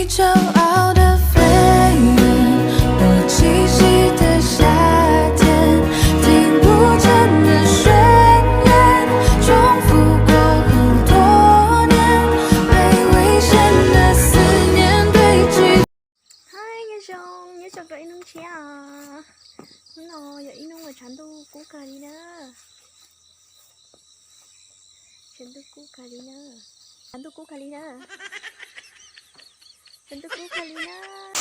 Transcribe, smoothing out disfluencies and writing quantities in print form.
骄傲的飞远，我栖息的夏天，听不见的宣言，重复过很多年，被危险的思念堆积。Hai nghe chồng cái nông chia à nó giờ in nông ở chán tu cú cà đi nữa chán tu cú cà đi nữa chán tu cú cà đi nữa chán tu cú cà đi nữa